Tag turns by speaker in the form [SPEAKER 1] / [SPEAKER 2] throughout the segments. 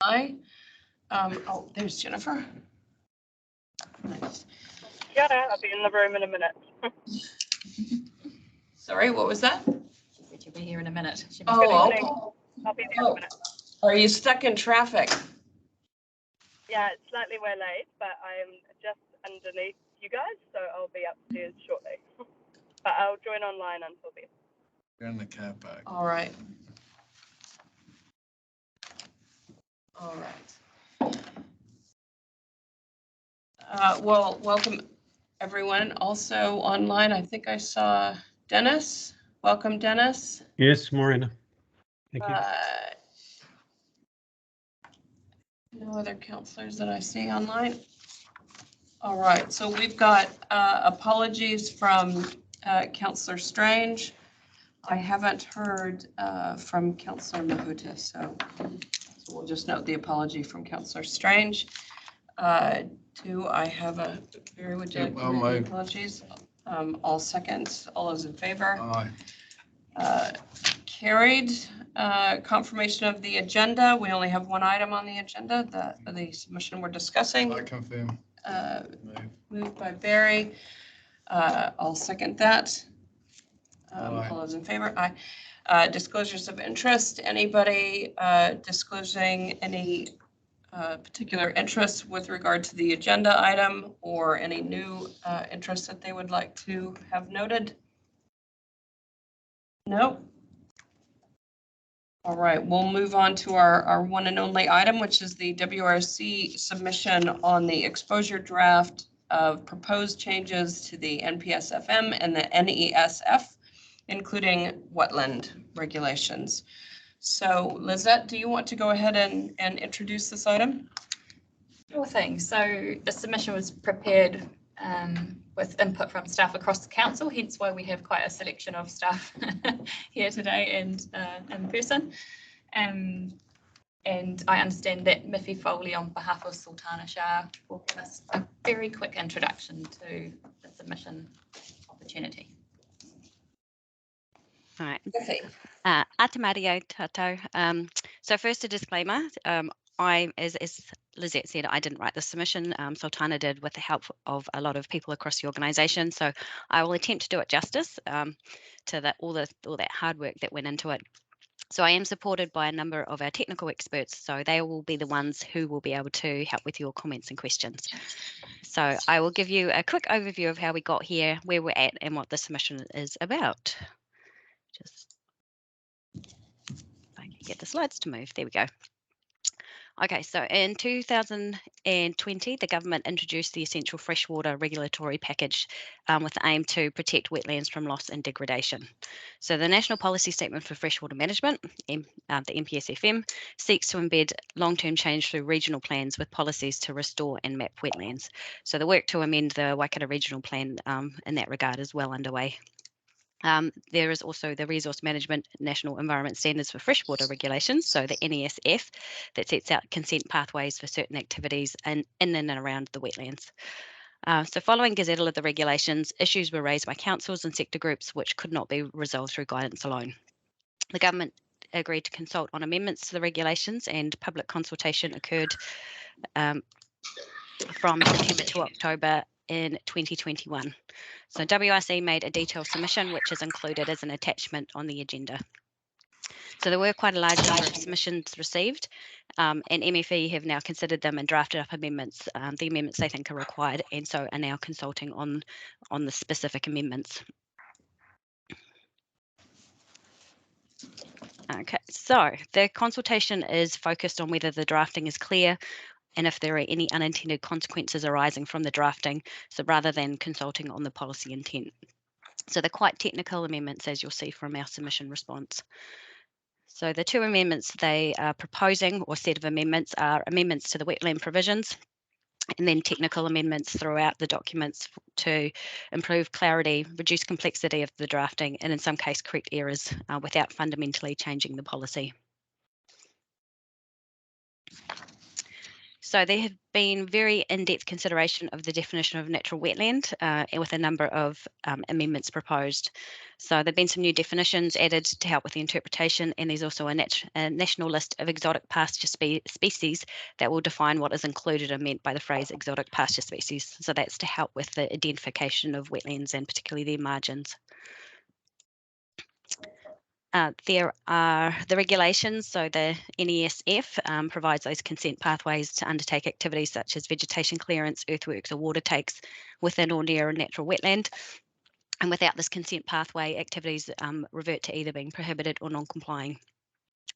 [SPEAKER 1] Hi. Oh, there's Jennifer. Nice.
[SPEAKER 2] Got it. I'll be in the room in a minute.
[SPEAKER 1] Sorry, what was that?
[SPEAKER 3] She said she'll be here in a minute.
[SPEAKER 1] Oh, okay.
[SPEAKER 2] I'll be there in a minute.
[SPEAKER 1] Are you stuck in traffic?
[SPEAKER 2] Yeah, it's slightly waylaid, but I'm just underneath you guys, so I'll be upstairs shortly. But I'll join online until then.
[SPEAKER 4] You're in the car park.
[SPEAKER 1] All right. All right. Well, welcome everyone. Also online, I think I saw Dennis. Welcome, Dennis.
[SPEAKER 5] Yes, Morena. Thank you.
[SPEAKER 1] No other counselors that I see online. All right, so we've got apologies from Counselor Strange. I haven't heard from Counselor Mahuta, so we'll just note the apology from Counselor Strange. Two, I have a very apologies. All seconds, all those in favor.
[SPEAKER 4] Aye.
[SPEAKER 1] Carried. Confirmation of the agenda. We only have one item on the agenda, the submission we're discussing.
[SPEAKER 4] I confirm.
[SPEAKER 1] Moved by Barry. I'll second that.
[SPEAKER 4] Aye.
[SPEAKER 1] All those in favor? Aye. Disclosures of interest. Anybody disclosing any particular interests with regard to the agenda item or any new interests that they would like to have noted? No? All right, we'll move on to our one and only item, which is the WRC submission on the exposure draft of proposed changes to the NPS-FM and the NES-F, including wetland regulations. So Lizette, do you want to go ahead and introduce this item?
[SPEAKER 3] Sure thing. So the submission was prepared with input from staff across the council, hence why we have quite a selection of staff here today and in person. And I understand that Miffy Foley, on behalf of Sultana Shah, will give us a very quick introduction to the submission opportunity.
[SPEAKER 6] All right.
[SPEAKER 1] Okay.
[SPEAKER 6] Atamario Tato. So first a disclaimer. As Lizette said, I didn't write the submission. Sultana did with the help of a lot of people across the organisation. So I will attempt to do it justice to all that hard work that went into it. So I am supported by a number of our technical experts. So they will be the ones who will be able to help with your comments and questions. So I will give you a quick overview of how we got here, where we're at, and what the submission is about. Just if I can get the slides to move. There we go. Okay, so in 2020, the government introduced the Essential Freshwater Regulatory Package with the aim to protect wetlands from loss and degradation. So the National Policy Statement for Freshwater Management, the NPS-FM, seeks to embed long-term change through regional plans with policies to restore and map wetlands. So the work to amend the Waikato Regional Plan in that regard is well underway. There is also the Resource Management National Environment Standards for Freshwater Regulations, so the NES-F, that sets out consent pathways for certain activities in and around the wetlands. So following gazettal of the regulations, issues were raised by councils and sector groups which could not be resolved through guidance alone. The government agreed to consult on amendments to the regulations, and public consultation occurred from September to October in 2021. So WRC made a detailed submission, which is included as an attachment on the agenda. So there were quite a large number of submissions received, and MFE have now considered them and drafted up amendments, the amendments they think are required, and so are now consulting on the specific amendments. Okay, so the consultation is focused on whether the drafting is clear and if there are any unintended consequences arising from the drafting, so rather than consulting on the policy intent. So they're quite technical amendments, as you'll see from our submission response. So the two amendments they are proposing, or set of amendments, are amendments to the wetland provisions, and then technical amendments throughout the documents to improve clarity, reduce complexity of the drafting, and in some case correct errors without fundamentally changing the policy. So there have been very in-depth consideration of the definition of natural wetland with a number of amendments proposed. So there have been some new definitions added to help with the interpretation, and there's also a national list of exotic pasture species that will define what is included and meant by the phrase exotic pasture species. So that's to help with the identification of wetlands and particularly their margins. There are the regulations, so the NES-F provides those consent pathways to undertake activities such as vegetation clearance, earthworks or water takes within or near a natural wetland. And without this consent pathway, activities revert to either being prohibited or non-complying.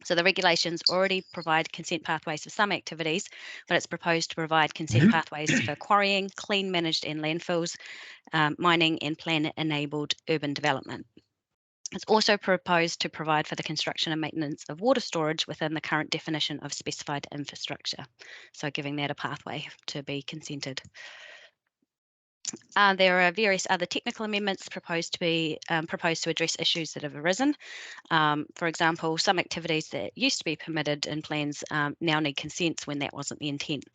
[SPEAKER 6] So the regulations already provide consent pathways for some activities, but it's proposed to provide consent pathways for quarrying, clean managed and landfills, mining and plan-enabled urban development. It's also proposed to provide for the construction and maintenance of water storage within the current definition of specified infrastructure, so giving that a pathway to be consented. There are various other technical amendments proposed to address issues that have arisen. For example, some activities that used to be permitted in plans now need consents when that wasn't the intent.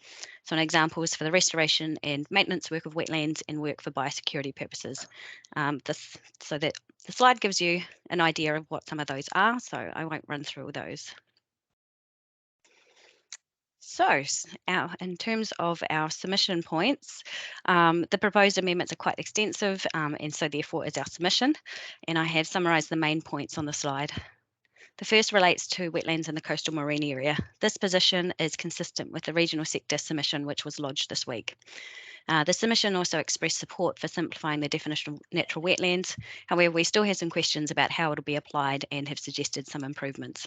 [SPEAKER 6] So an example is for the restoration and maintenance work of wetlands and work for biosecurity purposes. So that the slide gives you an idea of what some of those are, so I won't run through all those. So in terms of our submission points, the proposed amendments are quite extensive, and so therefore is our submission, and I have summarised the main points on the slide. The first relates to wetlands in the coastal marine area. This position is consistent with the regional sector submission which was lodged this week. The submission also expressed support for simplifying the definition of natural wetlands. However, we still have some questions about how it will be applied and have suggested some improvements.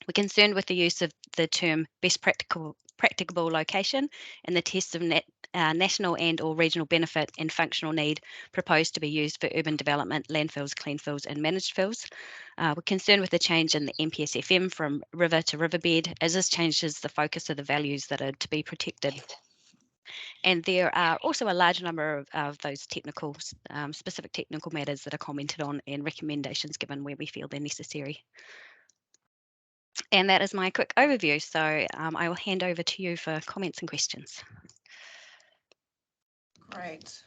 [SPEAKER 6] We're concerned with the use of the term best practicable location and the tests of national and or regional benefit and functional need proposed to be used for urban development, landfills, clean fills and managed fills. We're concerned with the change in the NPS-FM from river to riverbed, as this changes the focus of the values that are to be protected. And there are also a large number of those technical, specific technical matters that are commented on and recommendations given where we feel they're necessary. And that is my quick overview. So I will hand over to you for comments and questions.
[SPEAKER 1] Great.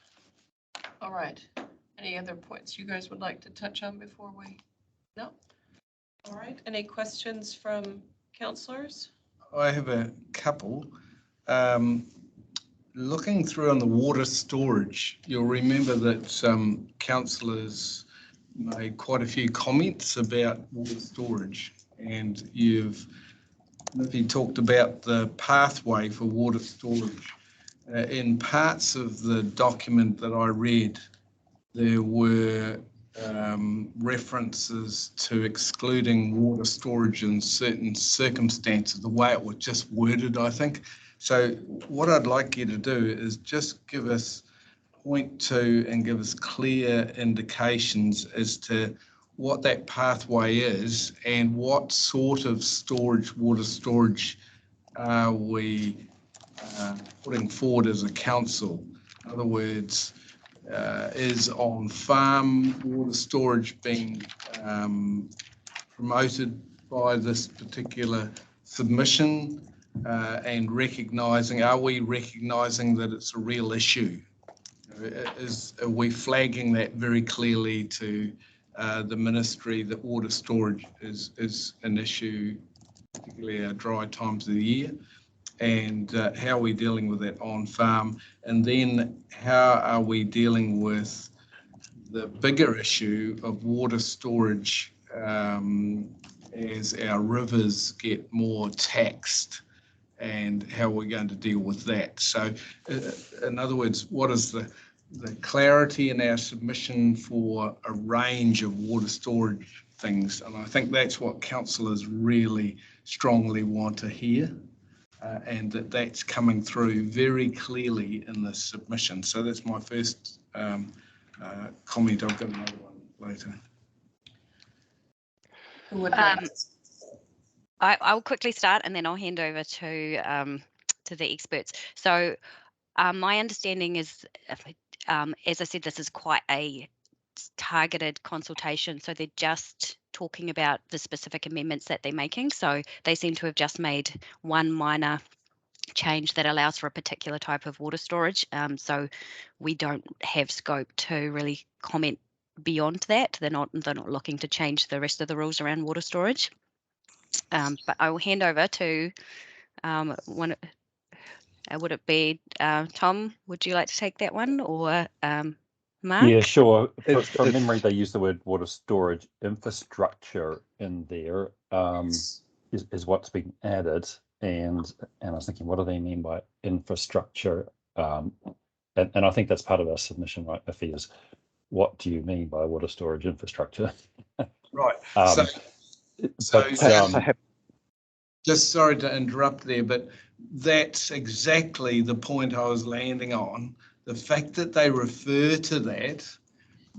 [SPEAKER 1] All right. Any other points you guys would like to touch on before we? No? All right. Any questions from councillors?
[SPEAKER 4] I have a couple. Looking through on the water storage, you'll remember that some councillors made quite a few comments about water storage, and you've talked about the pathway for water storage. In parts of the document that I read, there were references to excluding water storage in certain circumstances, the way it was just worded, I think. So what I'd like you to do is just give us point to and give us clear indications as to what that pathway is and what sort of storage, water storage, are we putting forward as a council. In other words, is on farm water storage being promoted by this particular submission, and are we recognising that it's a real issue? Are we flagging that very clearly to the ministry that water storage is an issue, particularly at dry times of the year? And how are we dealing with that on farm? And then how are we dealing with the bigger issue of water storage as our rivers get more taxed, and how we're going to deal with that? So in other words, what is the clarity in our submission for a range of water storage things? And I think that's what councillors really strongly want to hear. And that's coming through very clearly in the submission. So that's my first comment. I've got another one later.
[SPEAKER 1] Who would like to?
[SPEAKER 6] I'll quickly start and then I'll hand over to the experts. So my understanding is, as I said, this is quite a targeted consultation. So they're just talking about the specific amendments that they're making. So they seem to have just made one minor change that allows for a particular type of water storage. So we don't have scope to really comment beyond that. They're not looking to change the rest of the rules around water storage. But I will hand over to one. Would it be Tom? Would you like to take that one, or Mark?
[SPEAKER 7] Yeah, sure.
[SPEAKER 4] If-
[SPEAKER 7] From
[SPEAKER 4] if-
[SPEAKER 7] memory, they use the word water storage infrastructure in there, is what's been added. And I was thinking, what do they mean by infrastructure? And I think that's part of our submission, right, Iffy, is what do you mean by water storage infrastructure?
[SPEAKER 4] Right.
[SPEAKER 7] Um,
[SPEAKER 4] Just sorry to interrupt there, but that's exactly the point I was landing on. The fact that they refer to that,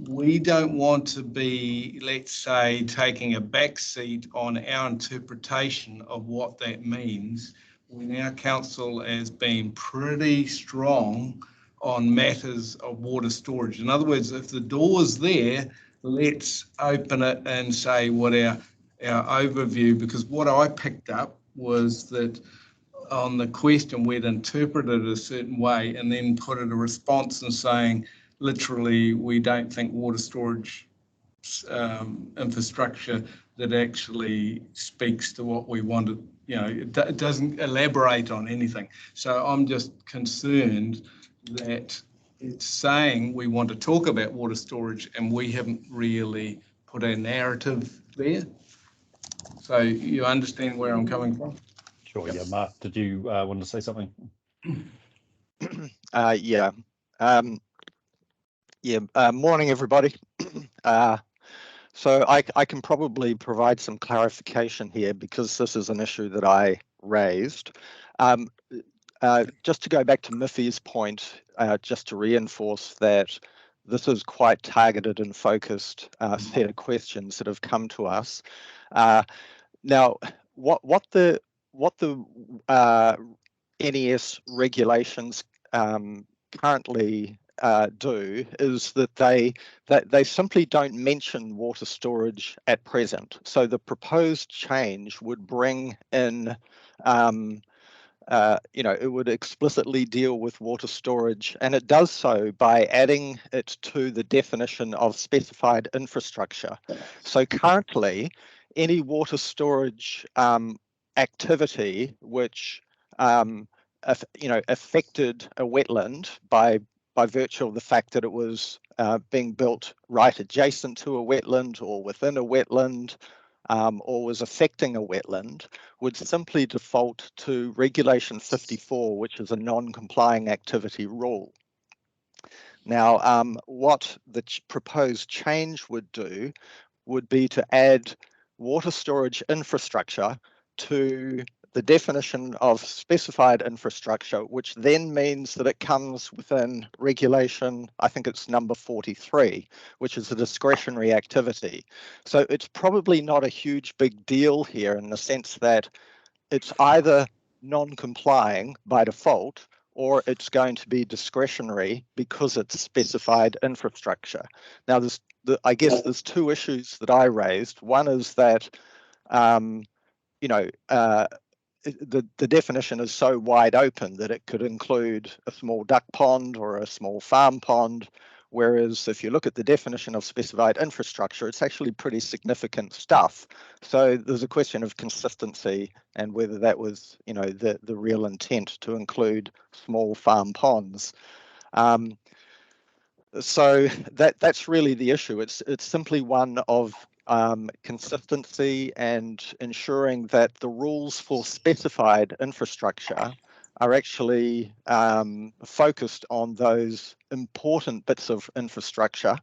[SPEAKER 4] we don't want to be, let's say, taking a back seat on our interpretation of what that means when our council has been pretty strong on matters of water storage. In other words, if the door's there, let's open it and say what our overview, because what I picked up was that on the question we'd interpret it a certain way and then put in a response and saying, literally, we don't think water storage infrastructure that actually speaks to what we wanted. You know, it doesn't elaborate on anything. So I'm just concerned that it's saying we want to talk about water storage and we haven't really put a narrative there. So you understand where I'm coming from?
[SPEAKER 7] Sure, yeah. Mark, did you want to say something?
[SPEAKER 8] Yeah. Morning, everybody. So I can probably provide some clarification here because this is an issue that I raised. Just to go back to Miffy's point, just to reinforce that this is quite targeted and focused set of questions that have come to us. Now, what the NES regulations currently do is that they simply don't mention water storage at present. So the proposed change would bring in, it would explicitly deal with water storage, and it does so by adding it to the definition of specified infrastructure. So currently, any water storage activity which affected a wetland by virtue of the fact that it was being built right adjacent to a wetland or within a wetland or was affecting a wetland would simply default to Regulation 54, which is a non-complying activity rule. Now, what the proposed change would do would be to add water storage infrastructure to the definition of specified infrastructure, which then means that it comes within regulation, I think it's number 43, which is a discretionary activity. So it's probably not a huge big deal here in the sense that it's either non-complying by default or it's going to be discretionary because it's specified infrastructure. Now, I guess there's two issues that I raised. One is that, the definition is so wide open that it could include a small duck pond or a small farm pond, whereas if you look at the definition of specified infrastructure, it's actually pretty significant stuff. So there's a question of consistency and whether that was, the real intent to include small farm ponds. So that's really the issue. It's simply one of consistency and ensuring that the rules for specified infrastructure are actually focused on those important bits of infrastructure.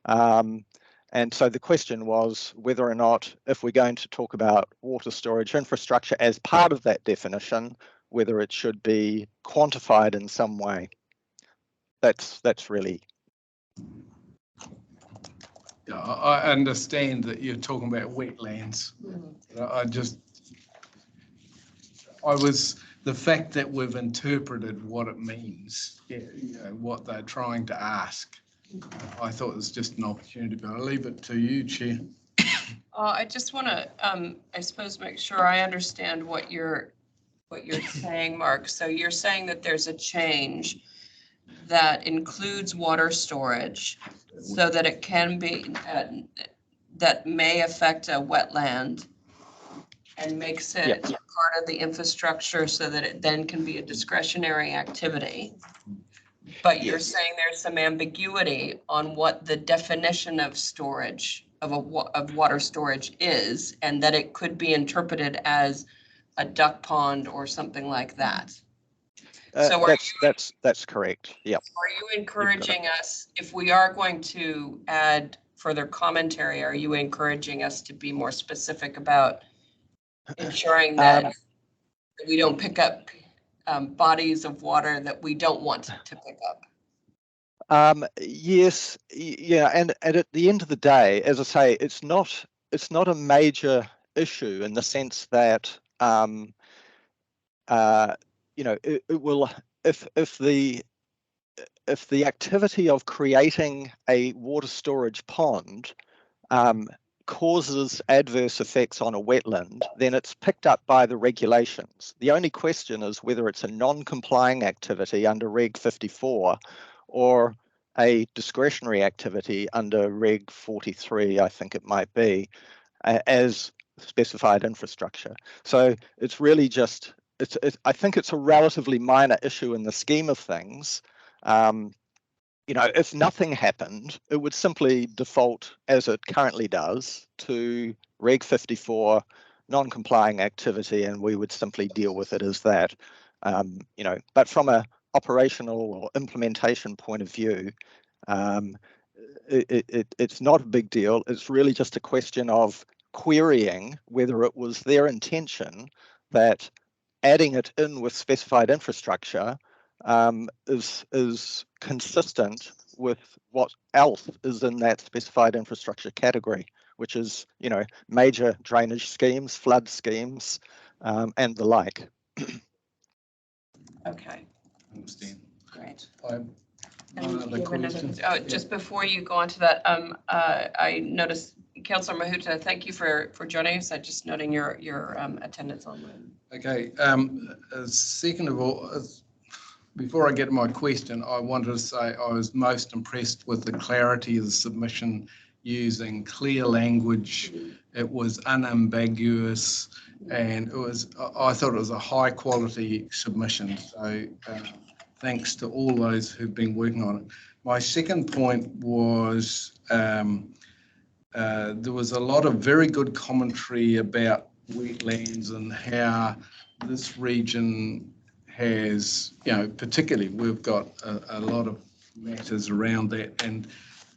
[SPEAKER 8] And so the question was whether or not, if we're going to talk about water storage infrastructure as part of that definition, whether it should be quantified in some way. That's really.
[SPEAKER 4] Yeah, I understand that you're talking about wetlands. The fact that we've interpreted what it means, what they're trying to ask, I thought it was just an opportunity, but I'll leave it to you, Chair.
[SPEAKER 1] I just want to, I suppose, make sure I understand what you're what you're saying, Mark. So you're saying that there's a change that includes water storage so that it can be, that may affect a wetland and makes it
[SPEAKER 8] Yep.
[SPEAKER 1] part of the infrastructure so that it then can be a discretionary activity. But you're
[SPEAKER 8] Yes.
[SPEAKER 1] saying there's some ambiguity on what the definition of storage, of water storage is, and that it could be interpreted as a duck pond or something like that. So
[SPEAKER 8] That's correct. Yep.
[SPEAKER 1] Are you encouraging us, if we are going to add further commentary, are you encouraging us to be more specific about ensuring that we don't pick up bodies of water that we don't want to pick up?
[SPEAKER 8] Yes, yeah, and at the end of the day, as I say, it's not a major issue in the sense that it will, if the activity of creating a water storage pond causes adverse effects on a wetland, then it's picked up by the regulations. The only question is whether it's a non-complying activity under Reg 54 or a discretionary activity under Reg 43, I think it might be, as specified infrastructure. So it's really just, I think it's a relatively minor issue in the scheme of things. If nothing happened, it would simply default, as it currently does, to Reg 54 non-complying activity, and we would simply deal with it as that. But from a operational or implementation point of view, it's not a big deal. It's really just a question of querying whether it was their intention that adding it in with specified infrastructure is consistent with what else is in that specified infrastructure category, which is, major drainage schemes, flood schemes, and the like.
[SPEAKER 1] Okay,
[SPEAKER 4] Understand.
[SPEAKER 1] great.
[SPEAKER 4] One
[SPEAKER 1] And
[SPEAKER 4] other
[SPEAKER 1] you have another-
[SPEAKER 4] question?
[SPEAKER 1] Oh, just before you go on to that, I noticed, Councillor Mahuta, thank you for joining us. I'm just noting your attendance online.
[SPEAKER 4] Okay, second of all, before I get to my question, I wanted to say I was most impressed with the clarity of the submission using clear language. It was unambiguous, and I thought it was a high quality submission. So thanks to all those who've been working on it. My second point was there was a lot of very good commentary about wetlands and how this region has, particularly we've got a lot of matters around that,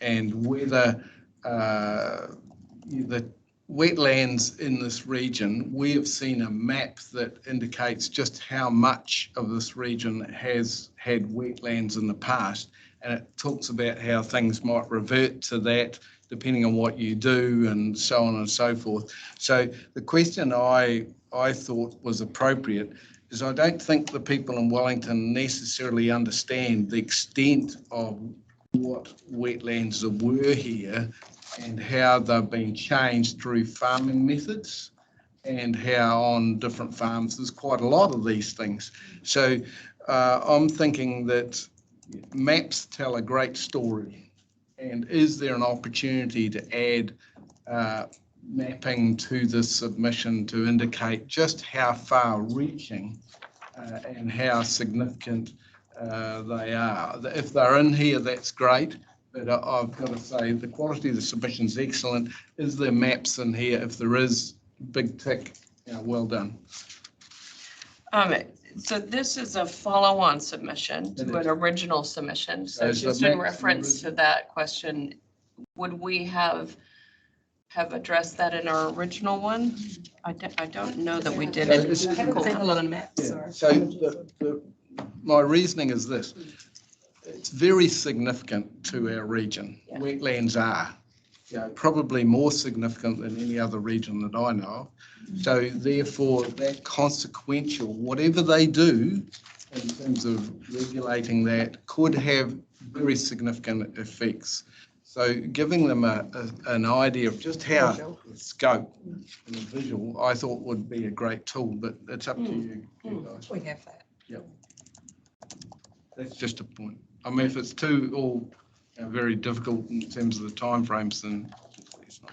[SPEAKER 4] and whether the wetlands in this region, we have seen a map that indicates just how much of this region has had wetlands in the past, and it talks about how things might revert to that depending on what you do and so on and so forth. So the question I thought was appropriate is I don't think the people in Wellington necessarily understand the extent of what wetlands were here and how they've been changed through farming methods, and how on different farms there's quite a lot of these things. So I'm thinking that maps tell a great story, and is there an opportunity to add mapping to this submission to indicate just how far reaching and how significant they are. If they're in here, that's great, but I've got to say the quality of the submission is excellent. Is there maps in here? If there is, big tick, well done.
[SPEAKER 1] So this is a follow-on submission to an original submission. So just in reference to that question, would we have addressed that in our original one? I don't know that we did.
[SPEAKER 4] I haven't seen a lot of maps. Yeah. So my reasoning is this. It's very significant to our region. Yeah. Wetlands are, probably more significant than any other region that I know of. So therefore, that consequential, whatever they do in terms of regulating that, could have very significant effects. So giving them an idea of just how the scope and the visual, I thought would be a great tool, but it's up to you guys.
[SPEAKER 1] We have that.
[SPEAKER 4] That's just a point. I mean, if it's too all very difficult in terms of the timeframes, then it's not.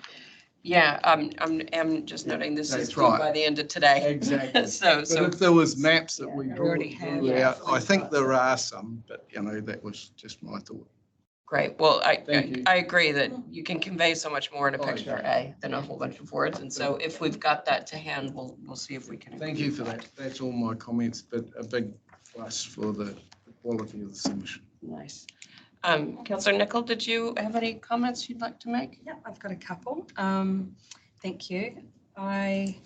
[SPEAKER 1] Yeah, I'm just noting this is
[SPEAKER 4] That's
[SPEAKER 1] due
[SPEAKER 4] right.
[SPEAKER 1] by the end of today.
[SPEAKER 4] Exactly.
[SPEAKER 1] So
[SPEAKER 4] But if there was maps that
[SPEAKER 1] Yeah,
[SPEAKER 4] we
[SPEAKER 1] we already
[SPEAKER 4] drew
[SPEAKER 1] have.
[SPEAKER 4] out, I think there are some, but that was just my thought.
[SPEAKER 1] great. Well,
[SPEAKER 4] Thank you.
[SPEAKER 1] I agree that you can convey so much more in a
[SPEAKER 4] Oh,
[SPEAKER 1] picture, than a whole bunch of words. And so if we've got that to hand, we'll see if we can.
[SPEAKER 4] Thank you for that. That's all my comments, but a big plus for the quality of the submission.
[SPEAKER 1] Nice. Councillor Nicol, did you have any comments you'd like to make?
[SPEAKER 9] Yeah, I've got a couple. Thank you. I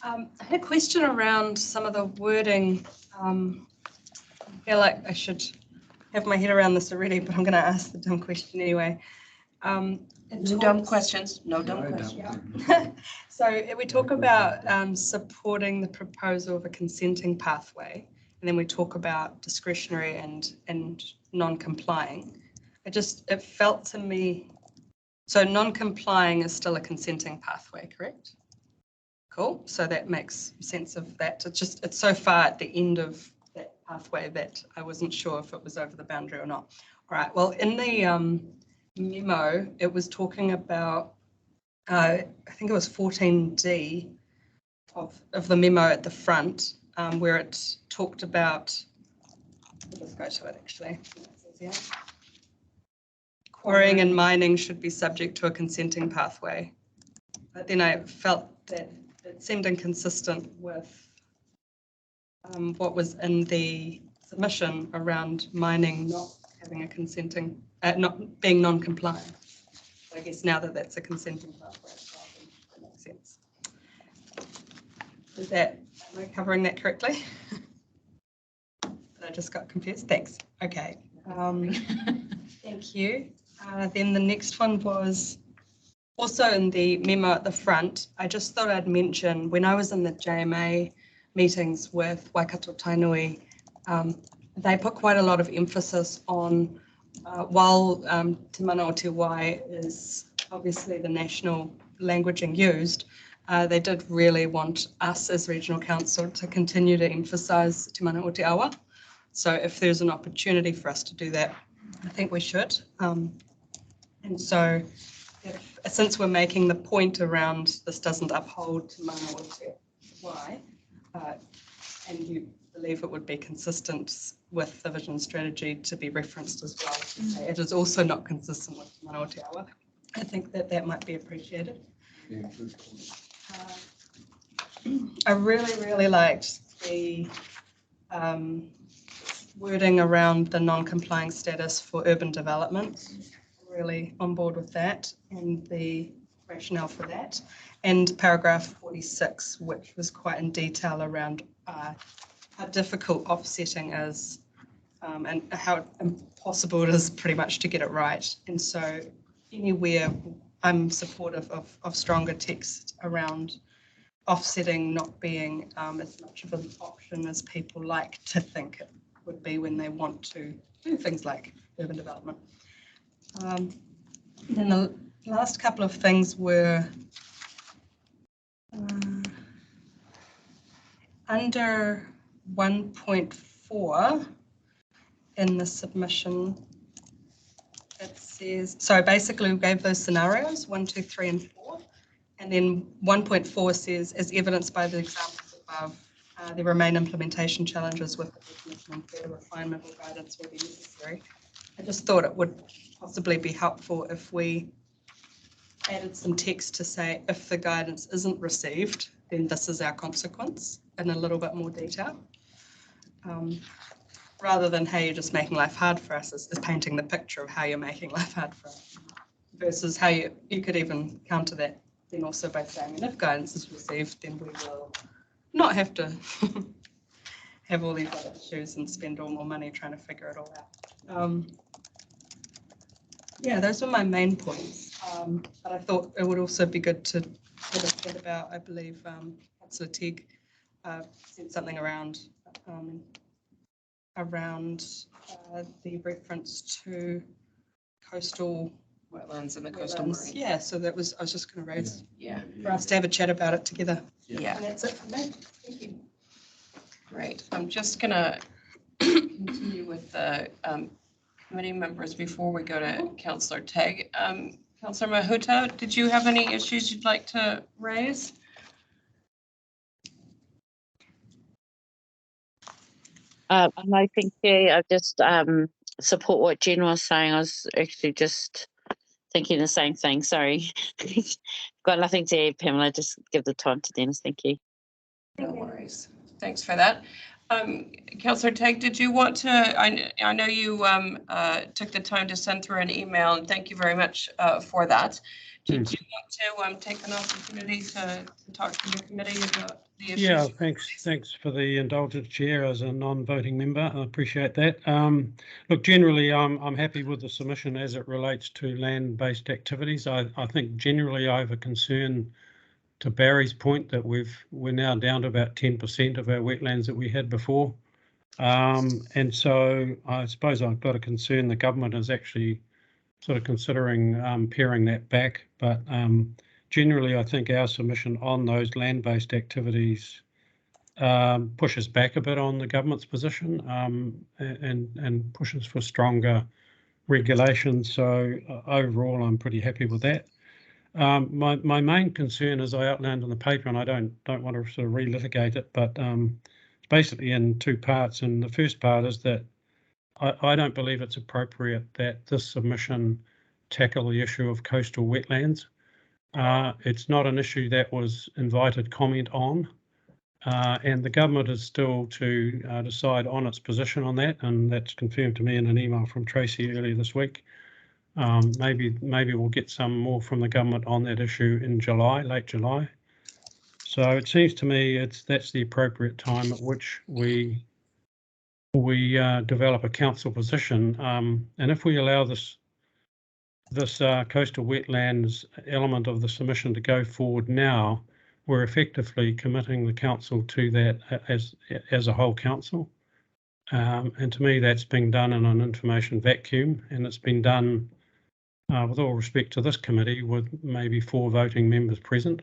[SPEAKER 9] had a question around some of the wording. I feel like I should have my head around this already, but I'm going to ask the dumb question anyway.
[SPEAKER 1] No dumb questions. No dumb
[SPEAKER 4] No
[SPEAKER 1] questions.
[SPEAKER 4] doubt.
[SPEAKER 9] So we talk about supporting the proposal of a consenting pathway, and then we talk about discretionary and non-complying. It felt to me, so non-complying is still a consenting pathway, correct? Cool. So that makes sense of that. It's so far at the end of that pathway that I wasn't sure if it was over the boundary or not. All right. Well, in the memo, it was talking about, I think it was 14D of the memo at the front, where it talked about, I'll just go to it actually. Quarrying and mining should be subject to a consenting pathway. But then I felt that it seemed inconsistent with what was in the submission around mining not having a consenting, not being non-compliant. So I guess now that that's a consenting pathway, that makes sense. Am I covering that correctly? I just got confused. Thanks. Okay. Thank you. Then the next one was also in the memo at the front. I just thought I'd mention when I was in the JMA meetings with Waikato Tainui, they put quite a lot of emphasis on, while Te Mana o Te Wai is obviously the national languaging used, they did really want us as Regional Council to continue to emphasise Te Mana o Te Awa. So if there's an opportunity for us to do that, I think we should. And so since we're making the point around this doesn't uphold Te Mana o Te Wai, and you believe it would be consistent with the vision strategy to be referenced as well, to say it is also not consistent with Te Mana o Te Awa, I think that might be appreciated.
[SPEAKER 4] Yeah, good point.
[SPEAKER 9] I really liked the wording around the non-complying status for urban development. Really on board with that and the rationale for that. And paragraph 46, which was quite in detail around how difficult offsetting is and how impossible it is pretty much to get it right. And so anywhere I'm supportive of stronger text around offsetting not being as much of an option as people like to think it would be when they want to do things like urban development. Then the last couple of things were under 1.4 in the submission. It says, so basically we gave those scenarios 1, 2, 3, and 4. And then 1.4 says, as evidenced by the examples above, there remain implementation challenges with the definition and further refinement or guidance will be necessary. I just thought it would possibly be helpful if we added some text to say, if the guidance isn't received, then this is our consequence in a little bit more detail. Rather than how you're just making life hard for us, is painting the picture of how you're making life hard for us. Versus how you could even counter that then also by saying, and if guidance is received, then we will not have to have all these other issues and spend all more money trying to figure it all out. Yeah, those were my main points. But I thought it would also be good to have a chat about, I believe, Councillor Teague said something around the reference to coastal
[SPEAKER 1] Wetlands and the coastal
[SPEAKER 9] wetlands.
[SPEAKER 1] marine.
[SPEAKER 9] Yeah, so that was, I was just going to raise
[SPEAKER 1] Yeah,
[SPEAKER 9] for us to have a chat about it together.
[SPEAKER 1] yeah,
[SPEAKER 9] And that's it for me. Thank you.
[SPEAKER 1] great. I'm just gonna continue with the committee members before we go to Councillor Tagg. Councillor Mahuta, did you have any issues you'd like to raise?
[SPEAKER 10] No, thank you. I just support what Jen was saying. I was actually just thinking the same thing. Sorry. Got nothing to add, Pamela. Just give the time to Dennis. Thank you.
[SPEAKER 1] No worries. Thanks for that. Councillor Tagg, did you want to, I know you took the time to send through an email, and thank you very much for that. Did you want to take an opportunity to talk to the committee about the issues?
[SPEAKER 5] Yeah, thanks for the indulgence, Chair, as a non-voting member. I appreciate that. Look, generally, I'm happy with the submission as it relates to land-based activities. I think generally I have a concern, to Barry's point, that we're now down to about 10% of our wetlands that we had before. And so I suppose I've got a concern the government is actually sort of considering paring that back. But generally, I think our submission on those land-based activities pushes back a bit on the government's position and pushes for stronger regulations. So overall, I'm pretty happy with that. My main concern, as I outlined in the paper, and I don't want to sort of relitigate it, but it's basically in two parts. And the first part is that I don't believe it's appropriate that this submission tackle the issue of coastal wetlands. It's not an issue that was invited comment on, and the government is still to decide on its position on that, and that's confirmed to me in an email from Tracy earlier this week. Maybe we'll get some more from the government on that issue in July, late July. So it seems to me that's the appropriate time at which we develop a council position. And if we allow this coastal wetlands element of the submission to go forward now, we're effectively committing the council to that as a whole council. And to me, that's being done in an information vacuum, and it's been done with all respect to this committee, with maybe 4 voting members present,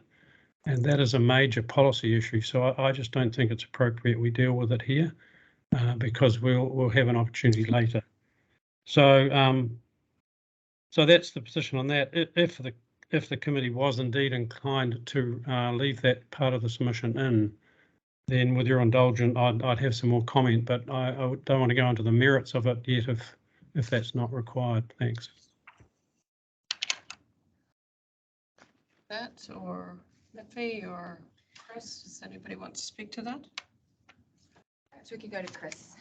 [SPEAKER 5] and that is a major policy issue. So I just don't think it's appropriate we deal with it here, because we'll have an opportunity later. So so that's the position on that. If the committee was indeed inclined to leave that part of the submission in, then with your indulgence, I'd have some more comment, but I don't want to go into the merits of it yet if that's not required. Thanks.
[SPEAKER 1] That or Miffy or Chris, does anybody want to speak to that?
[SPEAKER 3] Perhaps we could go to Chris.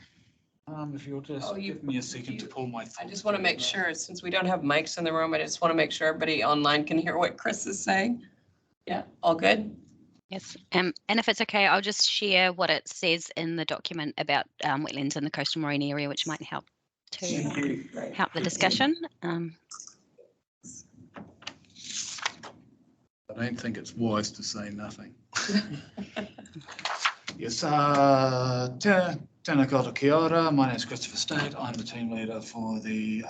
[SPEAKER 11] If you'll just
[SPEAKER 1] Oh,
[SPEAKER 11] give me a second to pull my.
[SPEAKER 1] I just want to make sure, since we don't have mics in the room, I just want to make sure everybody online can hear what Chris is saying. Yeah, all good?
[SPEAKER 6] Yes, and if it's okay, I'll just share what it says in the document about wetlands in the coastal marine area, which might help to help the discussion.
[SPEAKER 4] I don't think it's wise to say nothing.
[SPEAKER 11] Yes, tēnā koutou kia ora. My name is Christopher State. I'm the team leader for the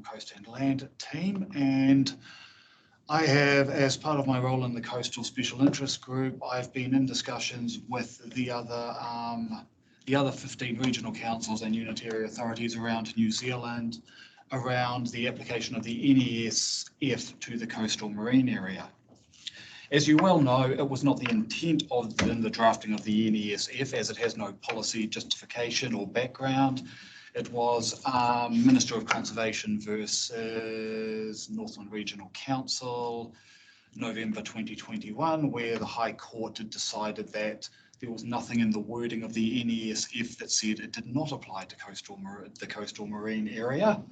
[SPEAKER 11] Coast and Land team, and I have, as part of my role in the Coastal Special Interest Group, I've been in discussions with the other 15 regional councils and unitary authorities around New Zealand around the application of the NES-F to the coastal marine area. As you well know, it was not the intent in the drafting of the NES-F, as it has no policy justification or background. It was Minister of Conservation versus Northland Regional Council, November 2021, where the High Court had decided that there was nothing in the wording of the NES-F that said it did not apply to the coastal marine area.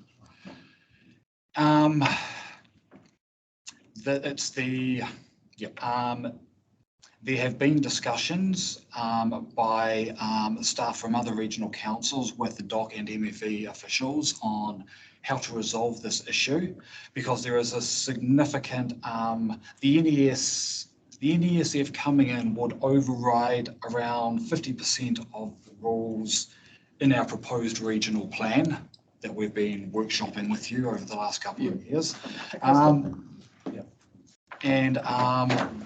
[SPEAKER 11] There have been discussions by staff from other regional councils with the DOC and MFE officials on how to resolve this issue, because there is a significant, the NES-F coming in would override around 50% of the rules in our proposed regional plan that we've been workshopping with you over the last couple of years. And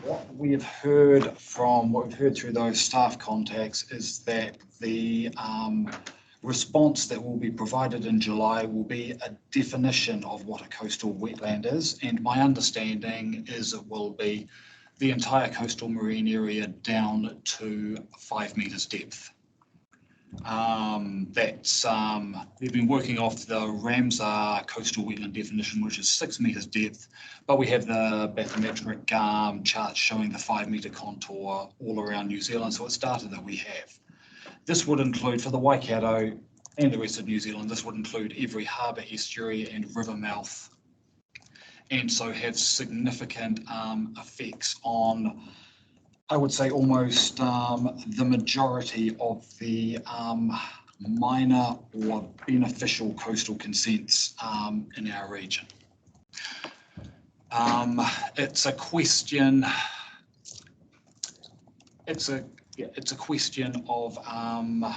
[SPEAKER 11] what we've heard through those staff contacts is that the response that will be provided in July will be a definition of what a coastal wetland is. And my understanding is it will be the entire coastal marine area down to 5 meters depth. They've been working off the Ramsar coastal wetland definition, which is 6 meters depth, but we have the bathymetric chart showing the 5 meter contour all around New Zealand. So it's data that we have. This would include, for the Waikato and the rest of New Zealand, this would include every harbour, estuary and river mouth, and so have significant effects on, I would say, almost the majority of the minor or beneficial coastal consents in our region. It's a question. It's a question of, I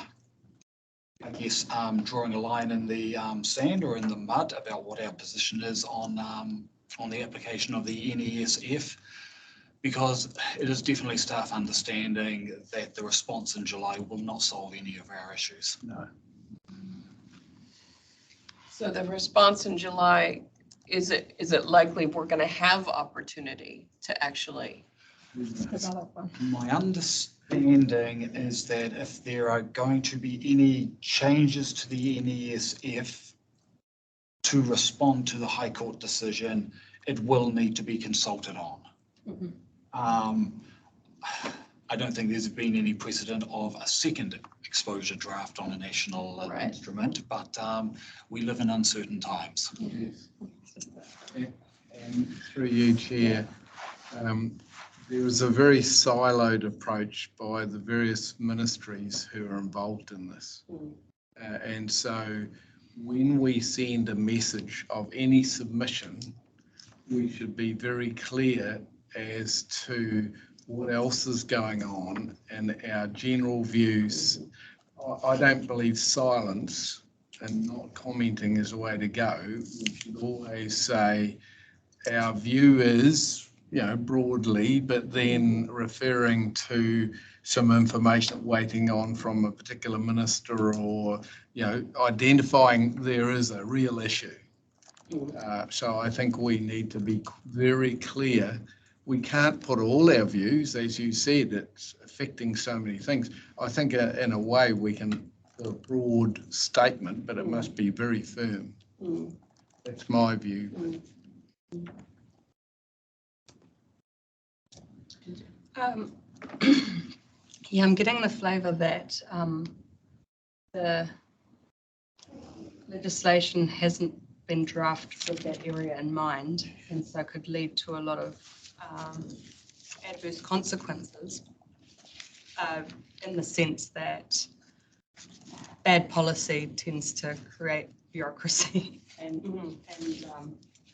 [SPEAKER 11] guess, drawing a line in the sand or in the mud about what our position is on the application of the NES-F, because it is definitely staff understanding that the response in July will not solve any of our issues.
[SPEAKER 4] No.
[SPEAKER 1] So the response in July, is it likely we're going to have opportunity to actually develop one?
[SPEAKER 11] My understanding is that if there are going to be any changes to the NES-F to respond to the High Court decision, it will need to be consulted on.
[SPEAKER 1] Mm-hmm.
[SPEAKER 11] I don't think there's been any precedent of a second exposure draft on a national instrument, but we live in uncertain times.
[SPEAKER 4] Yes. And through you, Chair, there is a very siloed approach by the various ministries who are involved in this. And so when we send a message of any submission, we should be very clear as to what else is going on and our general views. I don't believe silence and not commenting is the way to go. We should always say our view is, broadly, but then referring to some information waiting on from a particular minister or, identifying there is a real issue. So I think we need to be very clear. We can't put all our views, as you said, it's affecting so many things. I think in a way we can put a broad statement, but it must be very firm. That's my view.
[SPEAKER 9] Yeah, I'm getting the flavour that the legislation hasn't been drafted with that area in mind, and so could lead to a lot of adverse consequences in the sense that bad policy tends to create bureaucracy and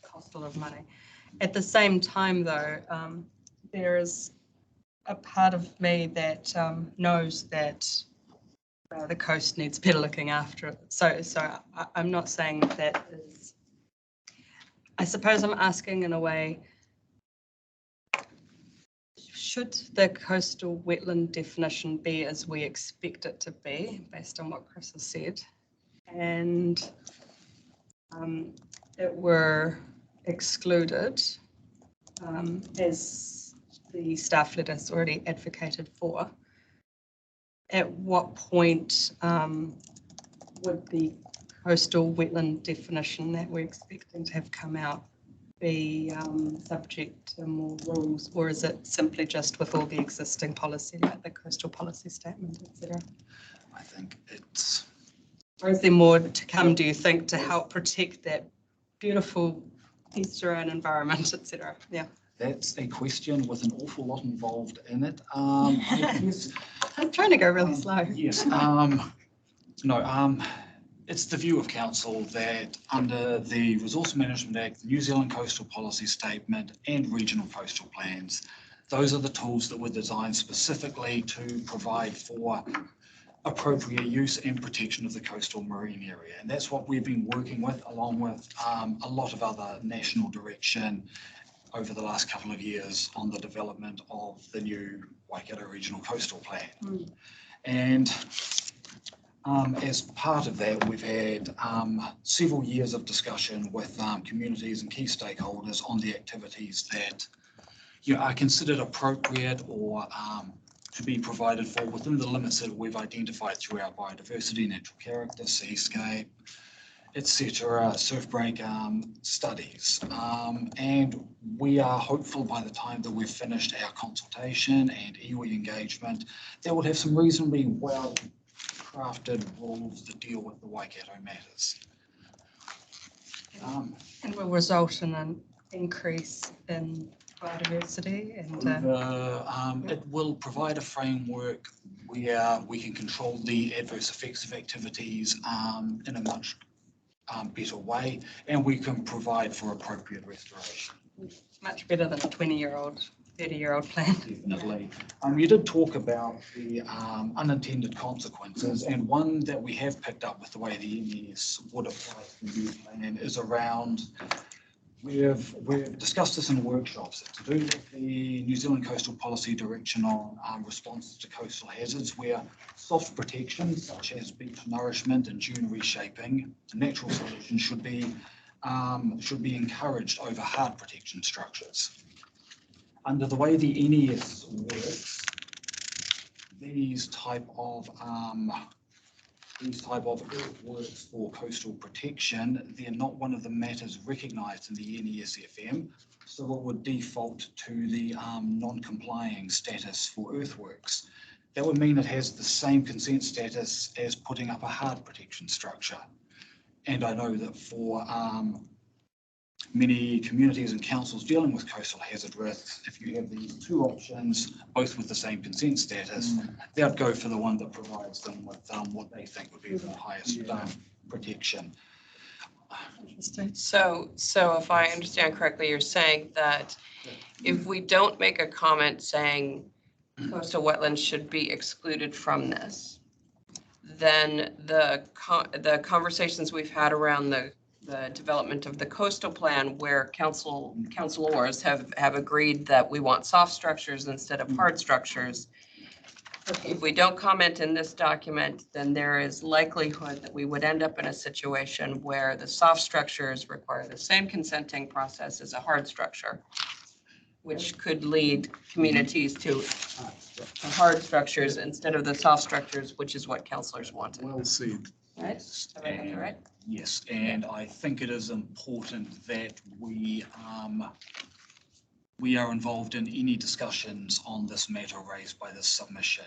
[SPEAKER 9] cost a lot of money. At the same time, though, there is a part of me that knows that the coast needs better looking after. So I'm not saying that is. I suppose I'm asking in a way, should the coastal wetland definition be as we expect it to be, based on what Chris has said, and it were excluded, as the staff letter has already advocated for? At what point would the coastal wetland definition that we're expecting to have come out be subject to more rules, or is it simply just with all the existing policy, like the coastal policy statement, etc.?
[SPEAKER 11] I think it's...
[SPEAKER 9] Or is there more to come, do you think, to help protect that beautiful estuarine environment, etc.? Yeah.
[SPEAKER 11] That's a question with an awful lot involved in it. I guess,
[SPEAKER 9] I'm trying to go really slow.
[SPEAKER 11] Yes. It's the view of council that under the Resource Management Act, the New Zealand Coastal Policy Statement and regional coastal plans, those are the tools that were designed specifically to provide for appropriate use and protection of the coastal marine area. And that's what we've been working with, along with a lot of other national direction over the last couple of years on the development of the new Waikato Regional Coastal Plan. And as part of that, we've had several years of discussion with communities and key stakeholders on the activities that are considered appropriate or to be provided for within the limits that we've identified through our biodiversity, natural character, seascape, etc., surf break studies. And we are hopeful by the time that we've finished our consultation and iwi engagement, that we'll have some reasonably well crafted rules that deal with the Waikato matters.
[SPEAKER 9] And will result in an increase in biodiversity and
[SPEAKER 11] it will provide a framework where we can control the adverse effects of activities in a much better way, and we can provide for appropriate restoration.
[SPEAKER 9] much better than a 20-year-old, 30-year-old plan.
[SPEAKER 11] Definitely. You did talk about the unintended consequences, and one that we have picked up with the way the NES would apply to the new plan is around, we've discussed this in workshops, it's to do with the New Zealand Coastal Policy Direction on responses to coastal hazards, where soft protection such as beach nourishment and dune reshaping, natural solutions should be encouraged over hard protection structures. Under the way the NES works, these type of earthworks for coastal protection, they're not one of the matters recognised in the NES-FM, so it would default to the non-complying status for earthworks. That would mean it has the same consent status as putting up a hard protection structure. And I know that for many communities and councils dealing with coastal hazard risks, if you have these two options, both with the same consent status, they'd go for the one that provides them with what they think would be the highest protection.
[SPEAKER 9] Interesting.
[SPEAKER 1] So if I understand correctly, you're saying that if we don't make a comment saying coastal wetlands should be excluded from this, then the conversations we've had around the development of the coastal plan, where councilors have agreed that we want soft structures instead of hard structures. If we don't comment in this document, then there is likelihood that we would end up in a situation where the soft structures require the same consenting process as a hard structure, which could lead communities to hard structures instead of the soft structures, which is what councilors wanted.
[SPEAKER 4] Well said.
[SPEAKER 1] Right? Have I got that right?
[SPEAKER 11] Yes, and I think it is important that we are involved in any discussions on this matter raised by this submission.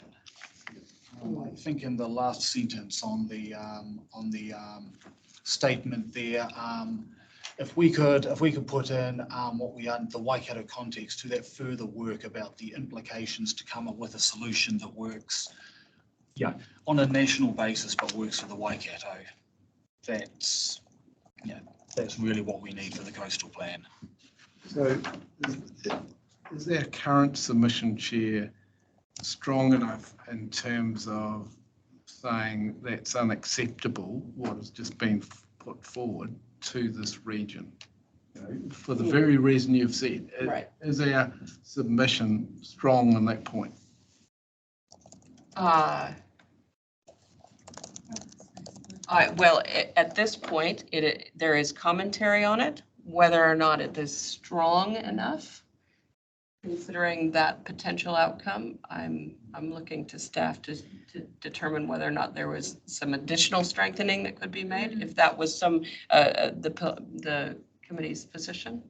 [SPEAKER 11] I think in the last sentence on the statement there, if we could put in what we are the Waikato context to that further work about the implications to come up with a solution that works, on a national basis, but works for the Waikato. That's really what we need for the coastal plan.
[SPEAKER 4] So is our current submission, Chair, strong enough in terms of saying that's unacceptable, what has just been put forward to this region? For the very reason you've said,
[SPEAKER 1] Right.
[SPEAKER 4] Is our submission strong on that point?
[SPEAKER 1] Well, at this point, there is commentary on it. Whether or not it is strong enough, considering that potential outcome, I'm looking to staff to determine whether or not there was some additional strengthening that could be made, if that was some the committee's position.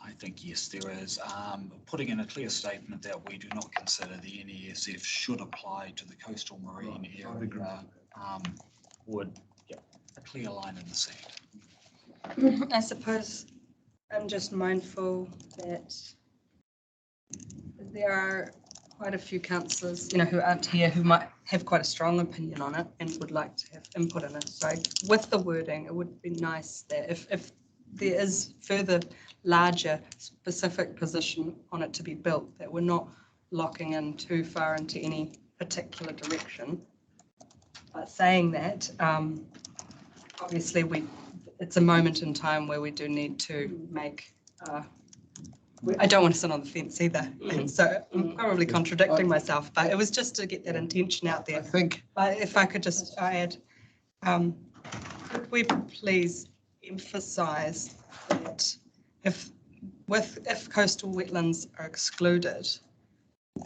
[SPEAKER 11] I think, yes, there is. Putting in a clear statement that we do not consider the NES-F should apply to the coastal marine area would a clear line in the sand.
[SPEAKER 9] I suppose I'm just mindful that there are quite a few councillors, who aren't here, who might have quite a strong opinion on it and would like to have input in it. So with the wording, it would be nice that if there is further larger specific position on it to be built, that we're not locking in too far into any particular direction, But saying that, obviously it's a moment in time where we do need to make, I don't want to sit on the fence either. And so I'm probably contradicting myself, but it was just to get that intention out there.
[SPEAKER 4] I think,
[SPEAKER 9] But if I could just add, could we please emphasise that if coastal wetlands are excluded,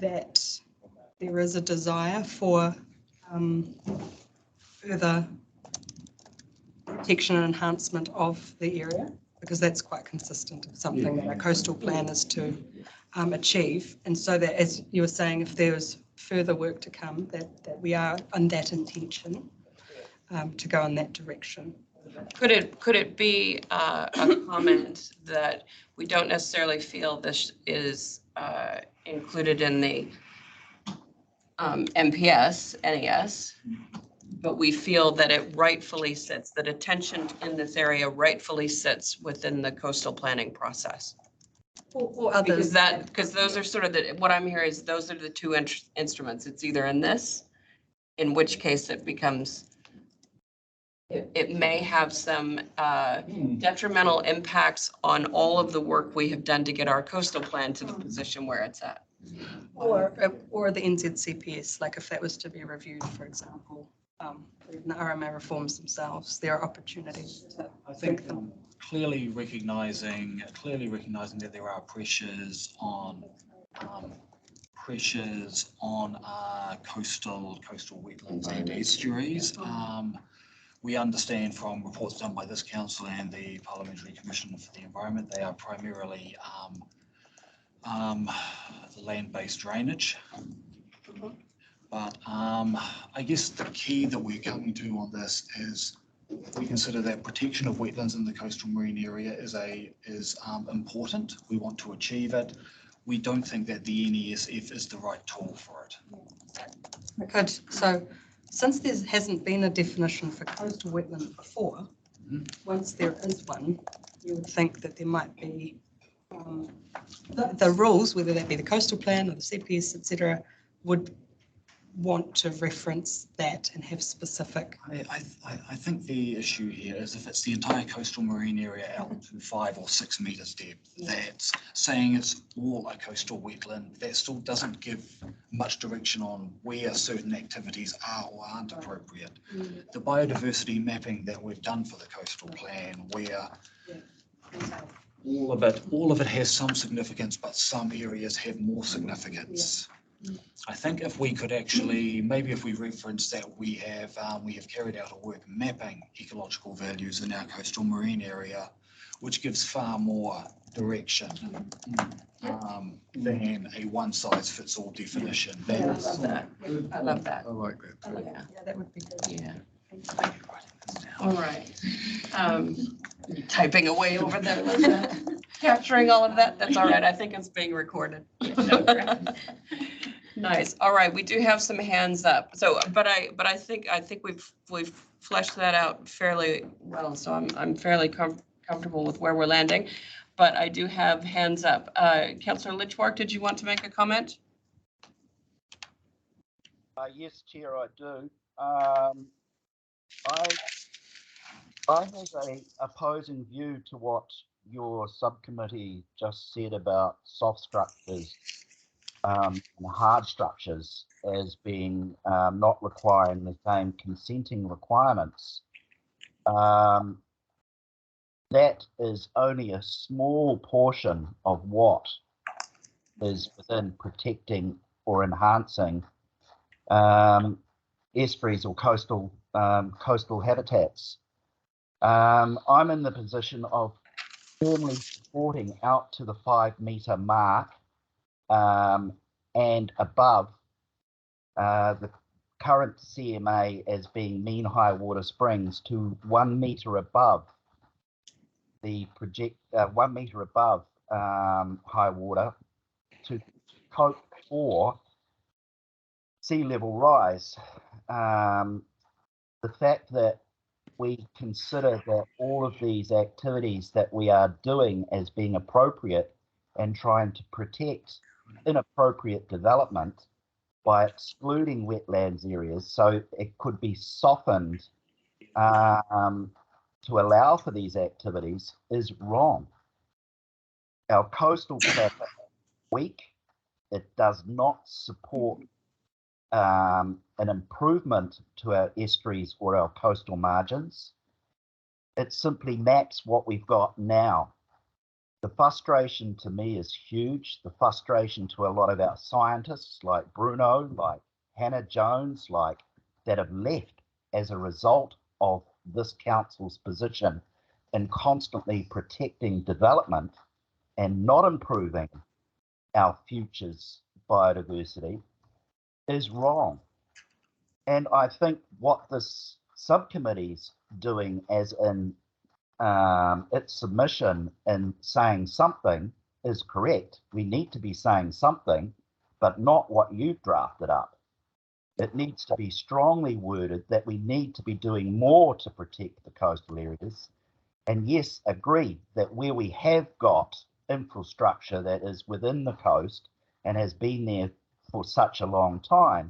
[SPEAKER 9] that there is a desire for further protection and enhancement of the area, because that's quite consistent with something that a coastal plan is to achieve. And so that, as you were saying, if there's further work to come, that we are on that intention to go in that direction.
[SPEAKER 1] Could it be a comment that we don't necessarily feel this is included in the NPS-NES, but we feel that it rightfully sits, that attention in this area rightfully sits within the coastal planning process?
[SPEAKER 9] Or others.
[SPEAKER 1] Because those are sort of what I'm hearing is those are the two instruments. It's either in this, in which case it becomes, it may have some detrimental impacts on all of the work we have done to get our coastal plan to the position where it's at.
[SPEAKER 9] Or the NZCPS, like if that was to be reviewed, for example, even the RMA reforms themselves, there are opportunities to
[SPEAKER 11] I think clearly recognising that there are pressures on coastal wetlands and estuaries. We understand from reports done by this council and the Parliamentary Commission for the Environment, they are primarily land-based drainage. But I guess the key that we're coming to on this is we consider that protection of wetlands in the coastal marine area is important. We want to achieve it. We don't think that the NES-F is the right tool for it.
[SPEAKER 9] Okay, so since there hasn't been a definition for coastal wetland before, once there is one, you would think that there might be the rules, whether that be the coastal plan or the CPS, etc., would want to reference that and have specific.
[SPEAKER 11] I think the issue here is if it's the entire coastal marine area out to 5 or 6 meters depth, that's saying it's all a coastal wetland. That still doesn't give much direction on where certain activities are or aren't appropriate. The biodiversity mapping that we've done for the coastal plan, where all of it has some significance, but some areas have more significance. I think if we could actually, maybe if we reference that we have carried out a work mapping ecological values in our coastal marine area, which gives far more direction than a one-size-fits-all definition.
[SPEAKER 1] I love that. I love that.
[SPEAKER 4] I like that too.
[SPEAKER 1] Yeah,
[SPEAKER 9] that would be good.
[SPEAKER 1] Yeah. All right. Typing away over there, capturing all of that. That's all right. I think it's being recorded. Nice. All right. We do have some hands up. So, but I think we've fleshed that out fairly well. So I'm fairly comfortable with where we're landing. But I do have hands up. Councillor Litchwark, did you want to make a comment?
[SPEAKER 12] Yes, Chair, I do. I have a opposing view to what your subcommittee just said about soft structures and hard structures as being not requiring the same consenting requirements. That is only a small portion of what is within protecting or enhancing estuaries or coastal habitats. I'm in the position of firmly supporting out to the 5 metre mark and above the current CMA as being mean high water springs to 1 metre above the 1 metre above high water to cope for sea level rise. The fact that we consider that all of these activities that we are doing as being appropriate and trying to protect inappropriate development by excluding wetlands areas so it could be softened to allow for these activities is wrong. Our coastal plan is weak. It does not support an improvement to our estuaries or our coastal margins. It simply maps what we've got now. The frustration to me is huge. The frustration to a lot of our scientists like Bruno, like Hannah Jones, like that have left as a result of this council's position in constantly protecting development and not improving our future's biodiversity is wrong. And I think what this subcommittee's doing as in its submission and saying something is correct. We need to be saying something, but not what you've drafted up. It needs to be strongly worded that we need to be doing more to protect the coastal areas. And yes, agree that where we have got infrastructure that is within the coast and has been there for such a long time,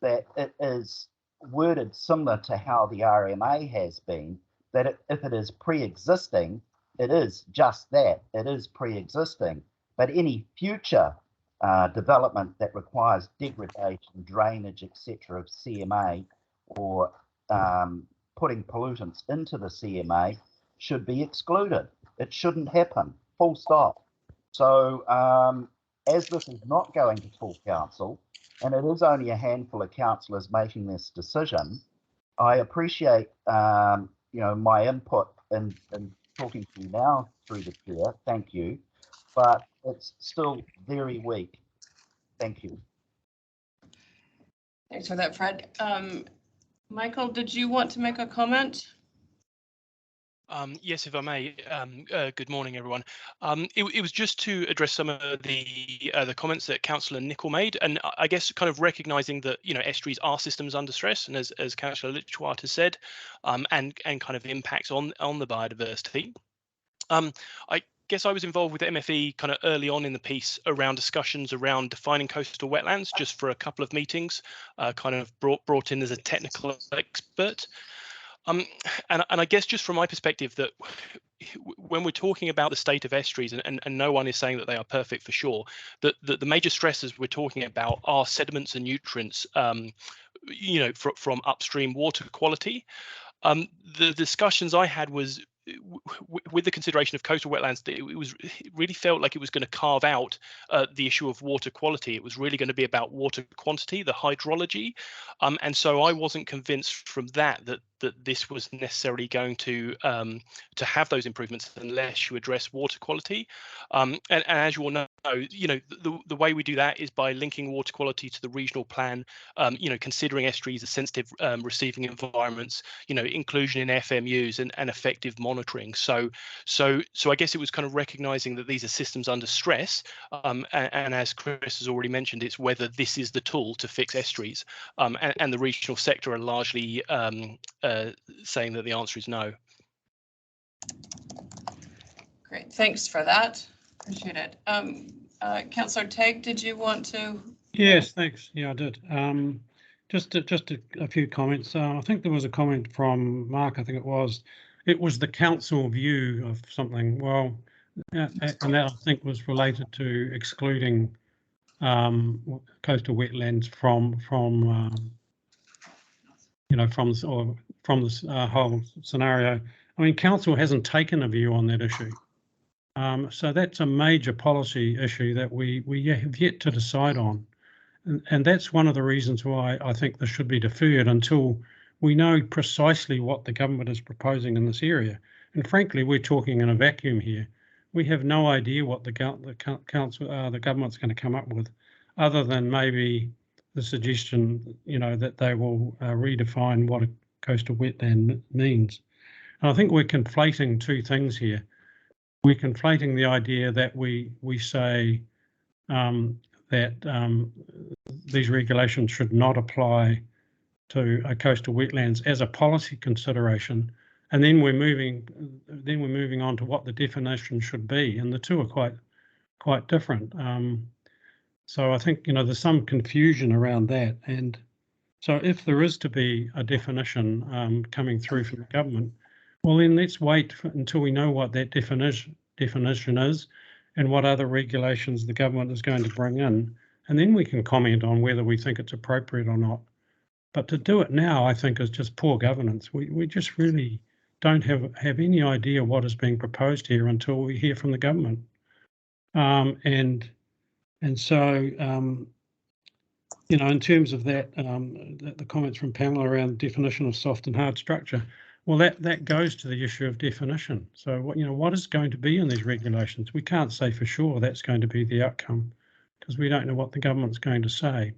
[SPEAKER 12] that it is worded similar to how the RMA has been, that if it is pre-existing, it is just that, it is pre-existing. But any future development that requires degradation, drainage, etc. of CMA or putting pollutants into the CMA should be excluded. It shouldn't happen, full stop. So as this is not going to full council, and it is only a handful of councillors making this decision, I appreciate my input in talking to you now through the chair. Thank you, but it's still very weak. Thank you.
[SPEAKER 1] Thanks for that, Fred. Michael, did you want to make a comment?
[SPEAKER 13] Yes, if I may. Good morning, everyone. It was just to address some of the comments that Councillor Nicol made, and I guess kind of recognising that estuaries are systems under stress, and as Councillor Litchfield has said, and kind of impacts on the biodiversity. I guess I was involved with MFE kind of early on in the piece around discussions around defining coastal wetlands, just for a couple of meetings, kind of brought in as a technical expert. And I guess just from my perspective, that when we're talking about the state of estuaries, and no one is saying that they are perfect for sure, that the major stresses we're talking about are sediments and nutrients, from upstream water quality. The discussions I had was with the consideration of coastal wetlands, it really felt like it was going to carve out the issue of water quality. It was really going to be about water quantity, the hydrology, and so I wasn't convinced from that this was necessarily going to have those improvements unless you address water quality. And as you all know, the way we do that is by linking water quality to the regional plan. Considering estuaries as sensitive receiving environments, inclusion in FMUs and effective monitoring. So I guess it was kind of recognizing that these are systems under stress, and as Chris has already mentioned, it's whether this is the tool to fix estuaries, and the regional sector are largely saying that the answer is no.
[SPEAKER 1] Great, thanks for that. Appreciate it. Councillor Tegg, did you want to?
[SPEAKER 5] Yes, thanks. Yeah, I did. Just a few comments. I think there was a comment from Mark. I think it was the council view of something. Well, and that I think was related to excluding coastal wetlands from this whole scenario. I mean, council hasn't taken a view on that issue. So that's a major policy issue that we have yet to decide on. And that's one of the reasons why I think this should be deferred until we know precisely what the government is proposing in this area. And frankly, we're talking in a vacuum here. We have no idea what the government's going to come up with, other than maybe the suggestion, that they will redefine what a coastal wetland means. And I think we're conflating two things here. We're conflating the idea that we say that these regulations should not apply to coastal wetlands as a policy consideration, and then we're moving on to what the definition should be, and the two are quite different. So I think, there's some confusion around that. And so if there is to be a definition coming through from the government, well, then let's wait until we know what that definition is and what other regulations the government is going to bring in. And then we can comment on whether we think it's appropriate or not. But to do it now, I think, is just poor governance. We just really don't have any idea what is being proposed here until we hear from the government. And so, in terms of that, the comments from Pamela around definition of soft and hard structure, well, that goes to the issue of definition. So, what is going to be in these regulations? We can't say for sure that's going to be the outcome because we don't know what the government's going to say.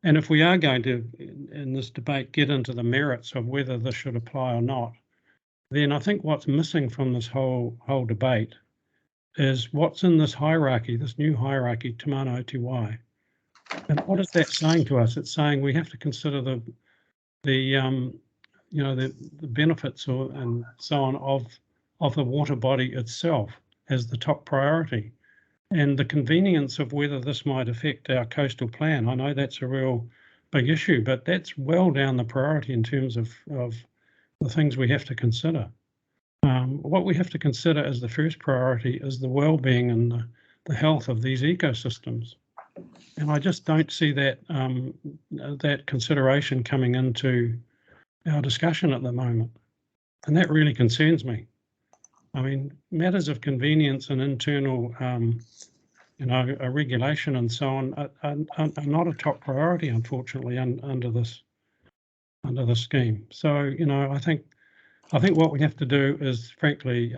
[SPEAKER 5] And if we are going to, in this debate, get into the merits of whether this should apply or not, then I think what's missing from this whole debate is what's in this hierarchy, this new hierarchy, Te Mana o Te Wai. And what is that saying to us? It's saying we have to consider the benefits and so on of the water body itself as the top priority. And the convenience of whether this might affect our coastal plan. I know that's a real big issue, but that's well down the priority in terms of the things we have to consider. What we have to consider as the first priority is the well-being and the health of these ecosystems. And I just don't see that that consideration coming into our discussion at the moment. And that really concerns me. I mean, matters of convenience and internal, a regulation and so on are not a top priority, unfortunately, under this scheme. So, I think what we have to do is, frankly,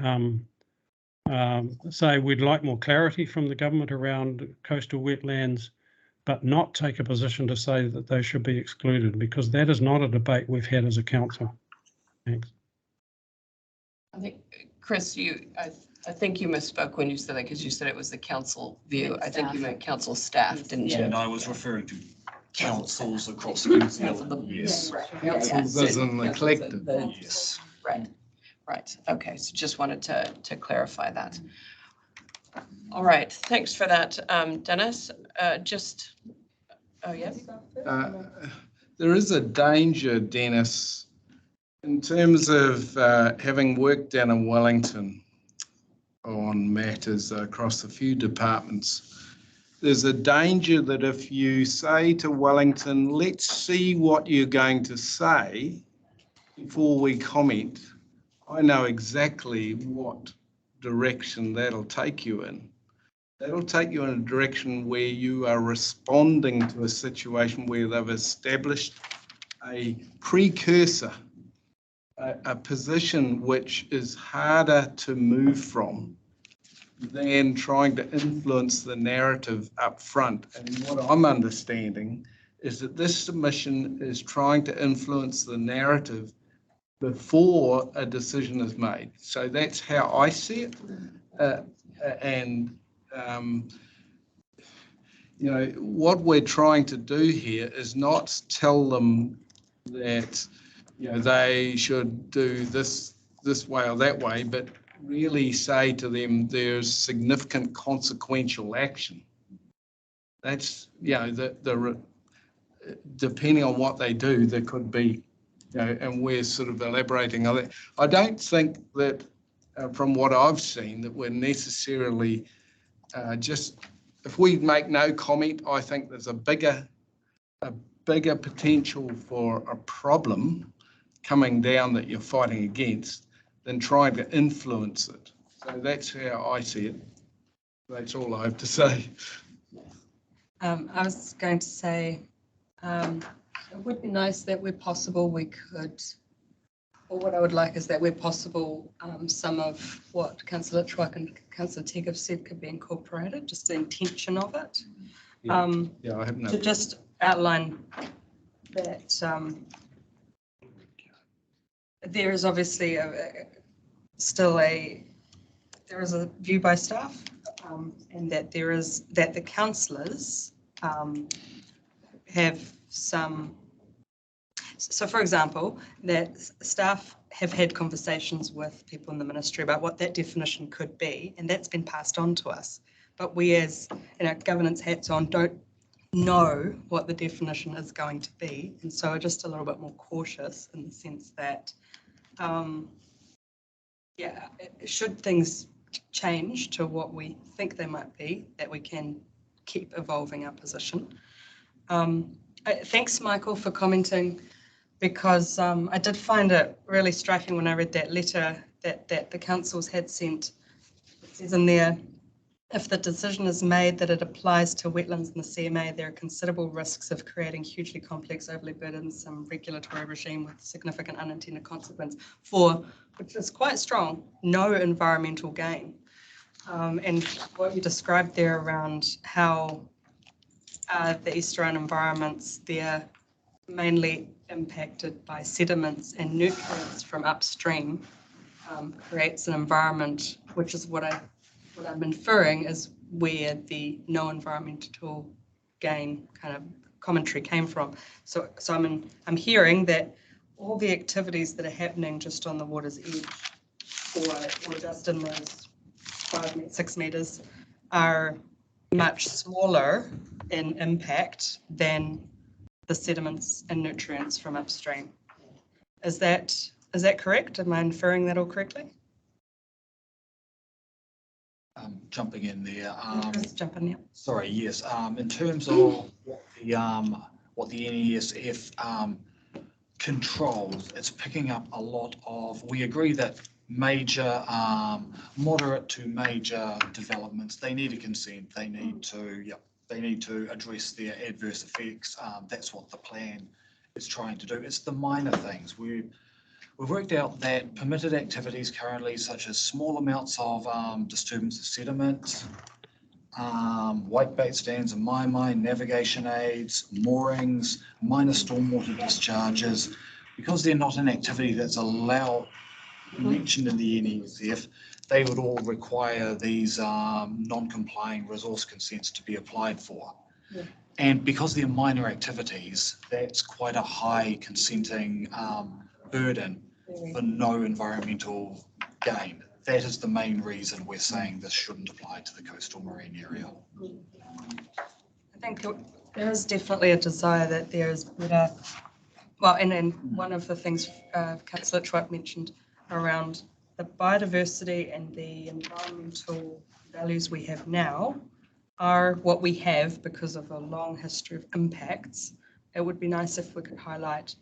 [SPEAKER 5] say we'd like more clarity from the government around coastal wetlands, but not take a position to say that they should be excluded, because that is not a debate we've had as a council. Thanks.
[SPEAKER 1] I think, Chris, I think you misspoke when you said that, because you said it was the council view. I think you meant council staff, didn't you?
[SPEAKER 14] And I was referring to councils across New Zealand. Yes.
[SPEAKER 4] Councils as in the collective.
[SPEAKER 14] Yes.
[SPEAKER 1] Right. Okay. So just wanted to clarify that. All right. Thanks for that, Dennis. Yes.
[SPEAKER 4] There is a danger, Dennis, in terms of having worked down in Wellington on matters across a few departments. There's a danger that if you say to Wellington, let's see what you're going to say before we comment, I know exactly what direction that'll take you in. That'll take you in a direction where you are responding to a situation where they've established a precursor, a position which is harder to move from than trying to influence the narrative up front. And what I'm understanding is that this submission is trying to influence the narrative before a decision is made. So that's how I see it. What we're trying to do here is not tell them that they should do this way or that way, but really say to them there's significant consequential action. That's, depending on what they do, there could be, and we're sort of elaborating on that. I don't think that, from what I've seen, that we're necessarily if we make no comment, I think there's a bigger potential for a problem coming down that you're fighting against than trying to influence it. So that's how I see it. That's all I have to say.
[SPEAKER 9] I was going to say, it would be nice that where possible we could, or what I would like is that where possible, some of what Councillor Truck and Councillor Tegg have said could be incorporated, just the intention of it.
[SPEAKER 4] I have no.
[SPEAKER 9] To just outline that there is obviously there is a view by staff, and that the councillors have some. So, for example, that staff have had conversations with people in the ministry about what that definition could be, and that's been passed on to us. but we as governance hats on don't know what the definition is going to be, and so are just a little bit more cautious in the sense that should things change to what we think they might be, that we can keep evolving our position. Thanks, Michael, for commenting, because I did find it really striking when I read that letter that the councils had sent. It says in there, if the decision is made that it applies to wetlands in the CMA, there are considerable risks of creating hugely complex, overly burdensome regulatory regime with significant unintended consequence for, which is quite strong, no environmental gain. And what you described there around how the estuarine environments, they're mainly impacted by sediments and nutrients from upstream, creates an environment, which is what I'm inferring is where the no environmental gain kind of commentary came from. So I'm hearing that all the activities that are happening just on the water's edge or just in those 6 meters are much smaller in impact than the sediments and nutrients from upstream. Is that correct? Am I inferring that all correctly?
[SPEAKER 11] Jumping in there.
[SPEAKER 9] Just jump in there.
[SPEAKER 11] Sorry, yes. In terms of what the NES-F controls, it's picking up a lot of. We agree that major, moderate to major developments, they need a consent. They need to address their adverse effects. That's what the plan is trying to do. It's the minor things. We've worked out that permitted activities currently, such as small amounts of disturbance of sediment, whitebait stands and mine, navigation aids, moorings, minor stormwater discharges, because they're not an activity that's allowed, mentioned in the NES-F, they would all require these non-complying resource consents to be applied for. Yeah. And because they're minor activities, that's quite a high consenting burden for no environmental gain. That is the main reason we're saying this shouldn't apply to the coastal marine area.
[SPEAKER 9] I think there is definitely a desire that there is better, well, and one of the things Councillor Chwat mentioned around the biodiversity and the environmental values we have now are what we have because of a long history of impacts. It would be nice if we could highlight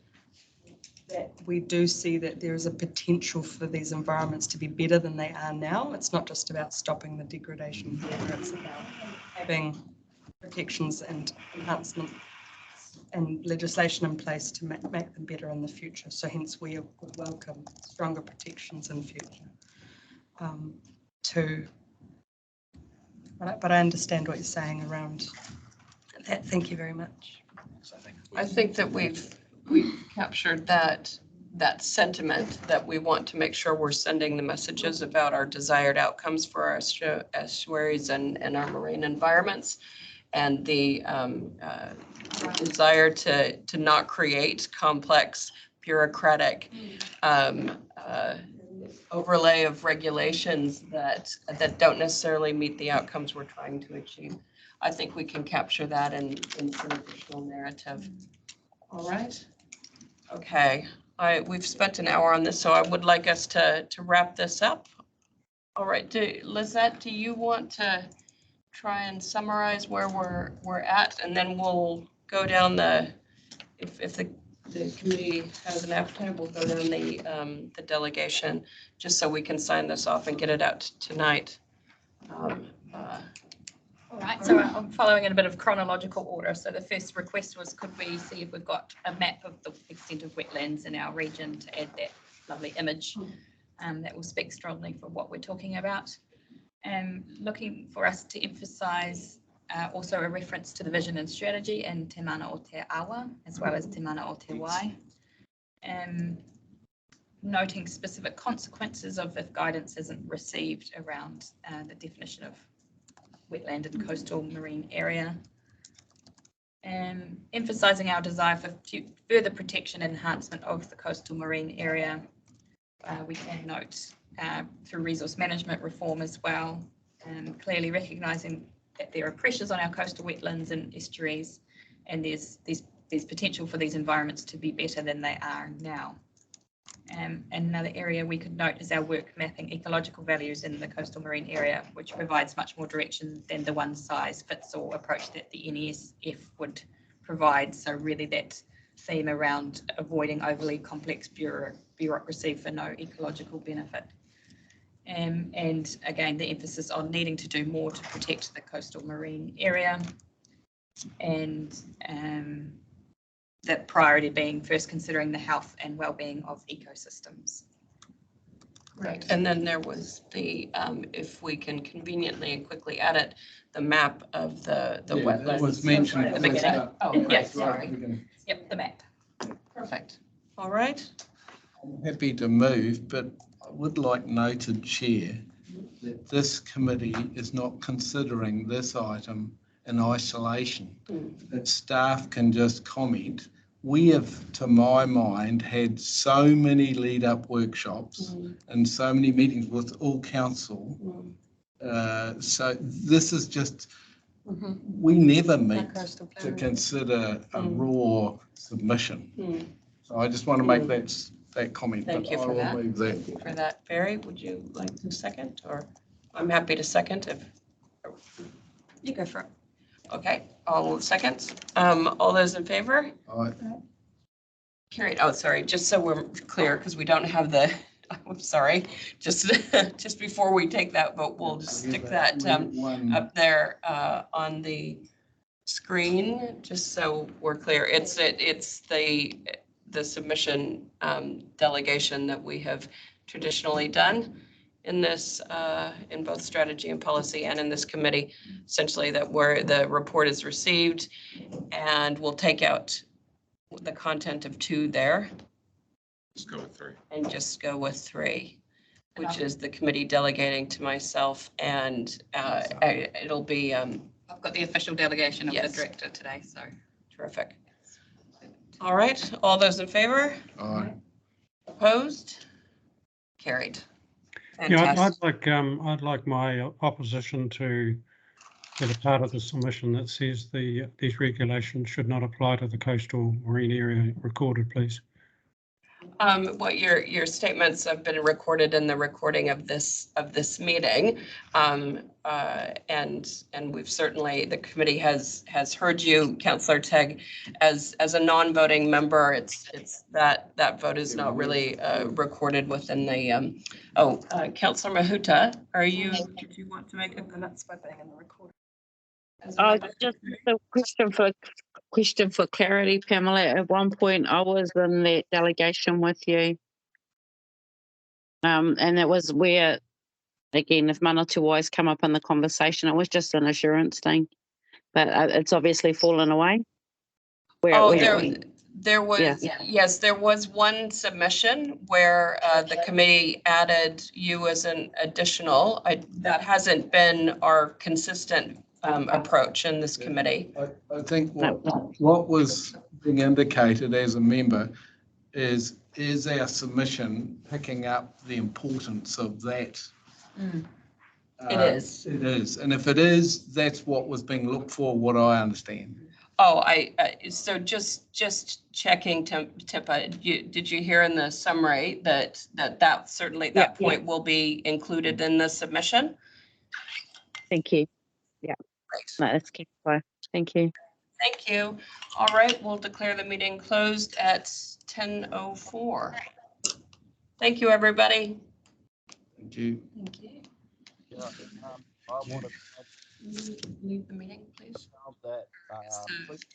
[SPEAKER 9] that we do see that there is a potential for these environments to be better than they are now. It's not just about stopping the degradation here, it's about having protections and enhancement and legislation in place to make them better in the future. So hence we would welcome stronger protections in future. But I understand what you're saying around that. Thank you very much.
[SPEAKER 1] I think that we've captured that sentiment that we want to make sure we're sending the messages about our desired outcomes for our estuaries and our marine environments, and the desire to not create complex bureaucratic overlay of regulations that don't necessarily meet the outcomes we're trying to achieve. I think we can capture that in some additional narrative. All right. Okay. We've spent an hour on this, so I would like us to wrap this up. All right. Lizette, do you want to try and summarize where we're at, and then we'll go down if the committee has an appetite, we'll go down the delegation just so we can sign this off and get it out tonight.
[SPEAKER 3] All right, so I'm following in a bit of chronological order. So the first request was, could we see if we've got a map of the extent of wetlands in our region to add that lovely image that will speak strongly for what we're talking about. Looking for us to emphasise also a reference to the vision and strategy in Te Mana o Te Awa, as well as Te Mana o Te Wai. Noting specific consequences of if guidance isn't received around the definition of wetland and coastal marine area. Emphasising our desire for further protection and enhancement of the coastal marine area. We can note through resource management reform as well, clearly recognising that there are pressures on our coastal wetlands and estuaries, and there's potential for these environments to be better than they are now. And another area we could note is our work mapping ecological values in the coastal marine area, which provides much more direction than the one-size-fits-all approach that the NES-F would provide. So really that theme around avoiding overly complex bureaucracy for no ecological benefit. And again, the emphasis on needing to do more to protect the coastal marine area, and the priority being first considering the health and well-being of ecosystems.
[SPEAKER 1] Right, and then there was the, if we can conveniently and quickly edit the map of the wetlands.
[SPEAKER 4] That was mentioned
[SPEAKER 1] at the beginning. Oh,
[SPEAKER 3] Yeah,
[SPEAKER 1] right, sorry.
[SPEAKER 3] Yep, the map.
[SPEAKER 1] Perfect. All right.
[SPEAKER 4] I'm happy to move, but I would like noted, Chair, that this committee is not considering this item in isolation. That staff can just comment. We have, to my mind, had so many lead-up workshops and so many meetings with all council. So this is just, we never meet to consider a raw submission. So I just want to make that comment.
[SPEAKER 1] Thank you for that. Thank you for that. Barry, would you like to second, or I'm happy to second if
[SPEAKER 9] You go for it.
[SPEAKER 1] okay, all seconds. All those in favor?
[SPEAKER 4] Aye.
[SPEAKER 1] Carried. Oh, sorry, just so we're clear, because we don't have the, I'm sorry, just before we take that vote, we'll just stick that up there on the screen, just so we're clear. It's the submission delegation that we have traditionally done in this, in both strategy and policy and in this committee, essentially that where the report is received, and we'll take out the content of 2 there.
[SPEAKER 14] Just go with 3.
[SPEAKER 1] And just go with 3, which is the committee delegating to myself, and it'll be.
[SPEAKER 3] I've got the official delegation of
[SPEAKER 1] Yes.
[SPEAKER 3] the director today, so.
[SPEAKER 1] Terrific. All right, all those in favor?
[SPEAKER 4] Aye.
[SPEAKER 1] Opposed? Carried.
[SPEAKER 5] Yeah,
[SPEAKER 1] Fantastic.
[SPEAKER 5] I'd like my opposition to get a part of the submission that says these regulations should not apply to the coastal marine area recorded, please.
[SPEAKER 1] What your statements have been recorded in the recording of this meeting, and we've certainly, the committee has heard you, Councillor Tegg, as a non-voting member. It's that vote is not really recorded within the. Councillor Mahuta, did you want to make a comment by being in the recording?
[SPEAKER 10] Just a question for clarity, Pamela. At one point, I was in that delegation with you, and it was where, again, if Manawatu Wai's come up in the conversation, it was just an assurance thing, but it's obviously fallen away.
[SPEAKER 1] There was, yes, there was one submission where the committee added you as an additional. That hasn't been our consistent approach in this committee.
[SPEAKER 4] I think what was being indicated as a member is our submission picking up the importance of that?
[SPEAKER 1] It is.
[SPEAKER 4] It is. And if it is, that's what was being looked for, what I understand.
[SPEAKER 1] Oh, so just checking, Tippa, did you hear in the summary that certainly that point will be included in the submission?
[SPEAKER 10] Thank you. Yeah.
[SPEAKER 1] Great.
[SPEAKER 10] No, that's key. Thank you.
[SPEAKER 1] Thank you. All right, we'll declare the meeting closed at 10:04. Thank you, everybody.
[SPEAKER 4] Thank you.
[SPEAKER 1] Thank you.
[SPEAKER 12] Yeah, I want to
[SPEAKER 1] Leave the meeting, please.
[SPEAKER 12] that